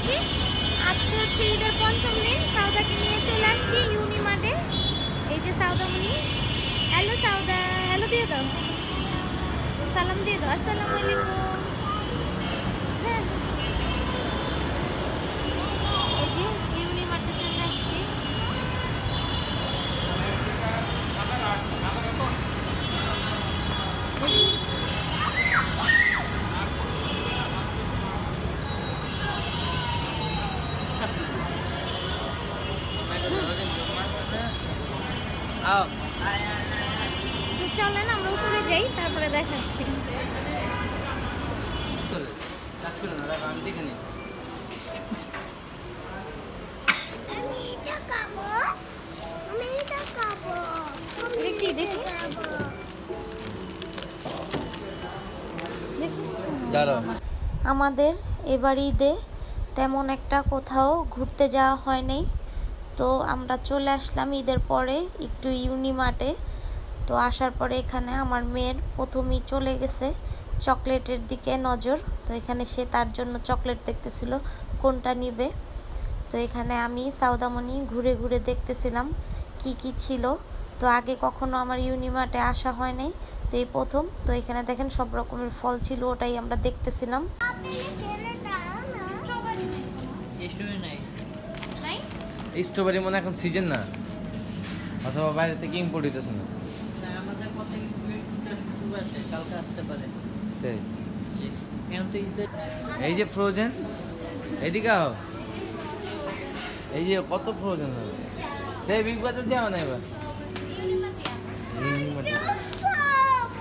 আছি। আজকে হচ্ছে ঈদের পঞ্চম দিন। সাউদাকে নিয়ে চলে আসছি ইউনিমার্টে। এই যে সাউদামণি। হ্যালো সাউদা, হ্যালো দিয়ে দাও, সালাম দিয়ে দাও। আসসালামু আলাইকুম। হ্যাঁ, এই যে ইউনিমার্টে চলে আসছি। চলেন আমরা উপরে যাই, তারপরে দেখাচ্ছি। আমাদের এবার ঈদে তেমন একটা কোথাও ঘুরতে যাওয়া হয়নি, তো আমরা চলে আসলাম ঈদের পরে একটু ইউনিমার্টে। তো আসার পরে এখানে আমার মেয়ের প্রথমেই চলে গেছে চকলেটের দিকে নজর। তো এখানে সে তার জন্য চকলেট দেখতেছিল কোনটা নিবে। তো এখানে আমি সাউদামণি ঘুরে ঘুরে দেখতেছিলাম কি কি ছিল। তো আগে কখনো আমার ইউনিমার্টে আসা হয় নাই, তো এই প্রথম। তো এখানে দেখেন সব রকমের ফল ছিল, ওটাই আমরা দেখতেছিলাম। স্ট্রবেরি মনে এখন সিজন না, অথবা বাইরে থেকে ইম্পোর্ট হইতেছে না। এই যে ফ্রোজেন, এদিকে আও, এই যে কত ফ্রোজেন হবে। তাই বিগ বাজার যাও না এবার,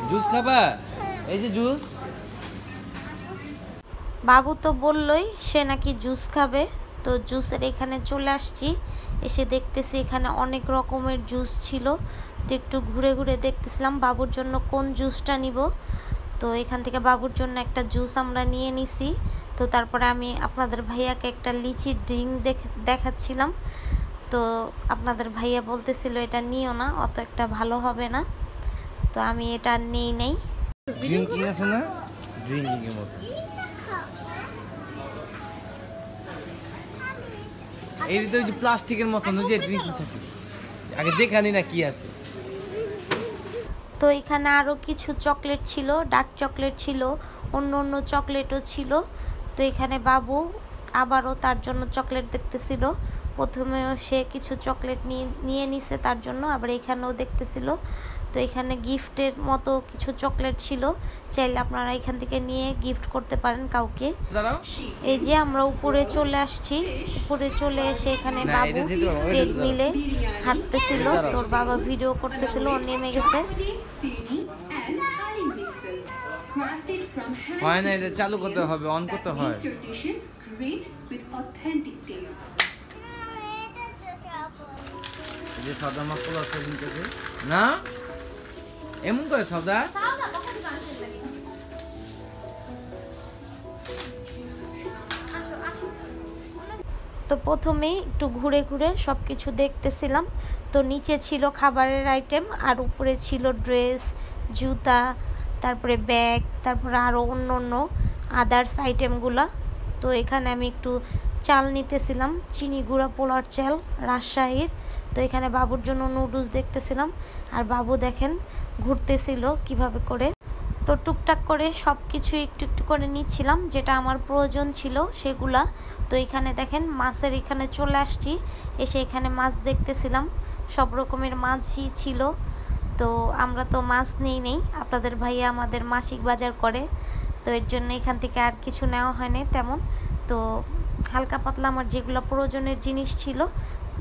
জুস খাবা? এই যে জুস। বাবু তো বললই সে নাকি জুস খাবে, তো জুসের এখানে চলে আসছি। এসে দেখতেছি এখানে অনেক রকমের জুস ছিল, তো একটু ঘুরে ঘুরে দেখতেছিলাম বাবুর জন্য কোন জুসটা নিব। তো এখান থেকে বাবুর জন্য একটা জুস আমরা নিয়ে নিছি। তো তারপরে আমি আপনাদের ভাইয়াকে একটা লিচি ড্রিঙ্ক দেখাচ্ছিলাম। তো আপনাদের ভাইয়া বলতেছিল এটা নিও না, অত একটা ভালো হবে না। তো আমি এটা নেই নাই। ড্রিঙ্কিং আছে না, ড্রিঙ্কিং এর মতো। এই তো যে প্লাস্টিকের মতন যে ড্রিঙ্কিং থাকে, আগে দেখানি না কি আছে। তো এখানে আরও কিছু চকলেট ছিল, ডার্ক চকলেট ছিল, অন্য অন্য চকলেটও ছিল। তো এখানে বাবু আবারও তার জন্য চকলেট দেখতেছিল। প্রথমেও সে কিছু চকলেট নিয়ে নিছে তার জন্য, আবার এখানেও দেখতেছিল। তো এখানে গিফটের মতো কিছু চকলেট ছিল, চাইলে আপনারা এখান থেকে নিয়ে গিফট করতে পারেন কাউকে। এই যে আমরা উপরে চলে আসছি। উপরে চলে এসে এখানে বাবু ট্রেডমিলে হাঁটতেছিল, তোর বাবা ভিডিও করতেছিল, ও নেমে গেছে। হয় না, এটা চালু করতে হবে, অন করতে হয়। এই যে সাদা মাকুল আছে কিন্তু না এমন করে সাদা। তো প্রথমেই একটু ঘুরে ঘুরে সব কিছু দেখতেছিলাম। তো নিচে ছিল খাবারের আইটেম, আর উপরে ছিল ড্রেস, জুতা, তারপরে ব্যাগ, তারপরে আরও অন্য অন্য আদার্স আইটেমগুলো। তো এখানে আমি একটু চাল নিতেছিলাম, চিনি গুঁড়া পোলার চাল রাজশাহীর। তো এখানে বাবুর জন্য নুডলস দেখতেছিলাম, আর বাবু দেখেন ঘুরতেছিল কিভাবে করে। তো টুকটাক করে সব কিছু একটু একটু করে নিচ্ছিলাম, যেটা আমার প্রয়োজন ছিল সেগুলা। তো এখানে দেখেন মাছের এখানে চলে আসছি, এসে এখানে মাছ দেখতেছিলাম, সব রকমের মাছই ছিল। তো আমরা তো মাছ নেই, আপনাদের ভাইয়া আমাদের মাসিক বাজার করে, তো এর জন্য এখান থেকে আর কিছু নেওয়া হয়নি তেমন। তো হালকা পাতলা আমার যেগুলো প্রয়োজনের জিনিস ছিল,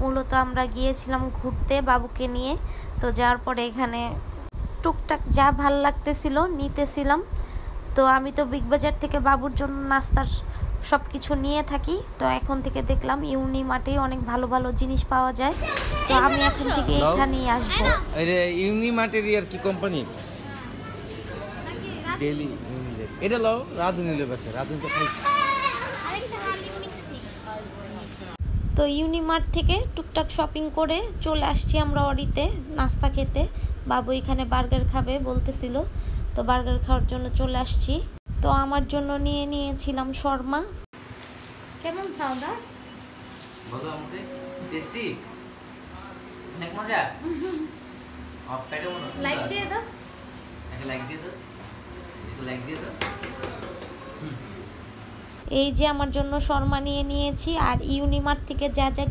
মূলত আমরা গিয়েছিলাম ঘুরতে বাবুকে নিয়ে। তো যাওয়ার পরে এখানে টুকটাক যা ভাল লাগতেছিল নিতেছিলাম। তো আমি তো বিগ বাজার থেকে বাবুর জন্য নাস্তার সব কিছু নিয়ে থাকি। তো এখন থেকে দেখলাম ইউনিমার্টে অনেক ভালো ভালো জিনিস পাওয়া যায়, তো আমি এখন থেকে এখানেই আসবো। ইউনিমার্টের আর কি কোম্পানি ডেলি এটা লও, রাধুনি লো বাচ্চা, রাধুনি তো খাইছি। তো ইউনিমার্ট থেকে টুকটাক শপিং করে চলে আসছি আমরা অরিতে নাস্তা খেতে। বাবু এখানে বার্গার খাবে বলতেছিল, তো বার্গার খাওয়ার জন্য চলে আসছি। তো আমার জন্য নিয়ে নিয়েছিলাম শর্মা। কেমন সাউন্ডার? বলো আমাকে, টেস্টি, অনেক মজা। অফ প্যাকে মনে লাইক দিয়ে দাও, একটা লাইক দিয়ে দাও, একটু লাইক দিয়ে দাও। এই যে আমার জন্য শর্মা নিয়ে নিয়েছি, আর ইউনিমার্ট থেকে যা যা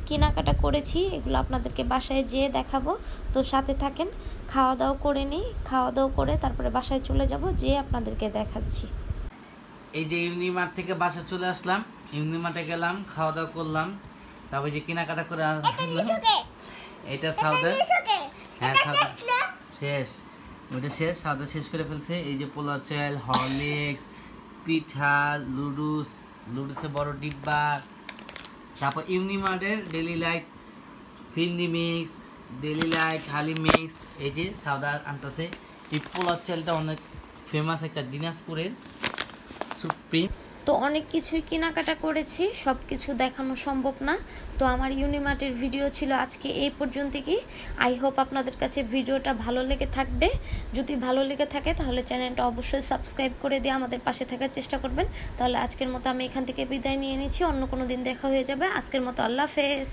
কেনাকাটা করেছি এগুলো আপনাদেরকে বাসায় যেয়ে দেখাবো। তো সাথে থাকেন, খাওয়া দাওয়া করে নিই, খাওয়া দাওয়া করে তারপরে বাসায় চলে যাব, যেয়ে আপনাদেরকে দেখাচ্ছি। এই যে ইউনিমার্ট থেকে বাসা চলে আসলাম, ইউনিমার্টে গেলাম, খাওয়া দাওয়া করলাম, তারপর যে কেনাকাটা করে এটা সাউদা, হ্যাঁ সাউদা শেষ, ওইটা শেষ, সাউদা শেষ করে ফেলছে। এই যে পোলাও চাল, হরলিক্স, পিঠা, লুডুসের বড় ডিব্বা, তারপর ইউনিমার্টের ডেলি লাইট, ফিন্দি মিক্স, ডেলি লাইট, হালি মিক্স। এই যে সাউদা আনতেছে। এই পোলাও চালটা অনেক ফেমাস একটা দিনাজপুরের সুপ্রিম। তো অনেক কিছুই কেনাকাটা করেছি, সব কিছু দেখানো সম্ভব না। তো আমার ইউনিমার্টের ভিডিও ছিল আজকে এই পর্যন্ত কি। আই হোপ আপনাদের কাছে ভিডিওটা ভালো লেগে থাকবে। যদি ভালো লেগে থাকে তাহলে চ্যানেলটা অবশ্যই সাবস্ক্রাইব করে দিয়ে আমাদের পাশে থাকার চেষ্টা করবেন। তাহলে আজকের মতো আমি এখান থেকে বিদায় নিয়ে নিচ্ছি, অন্য কোনো দিন দেখা হয়ে যাবে। আজকের মতো আল্লাহ হাফেজ।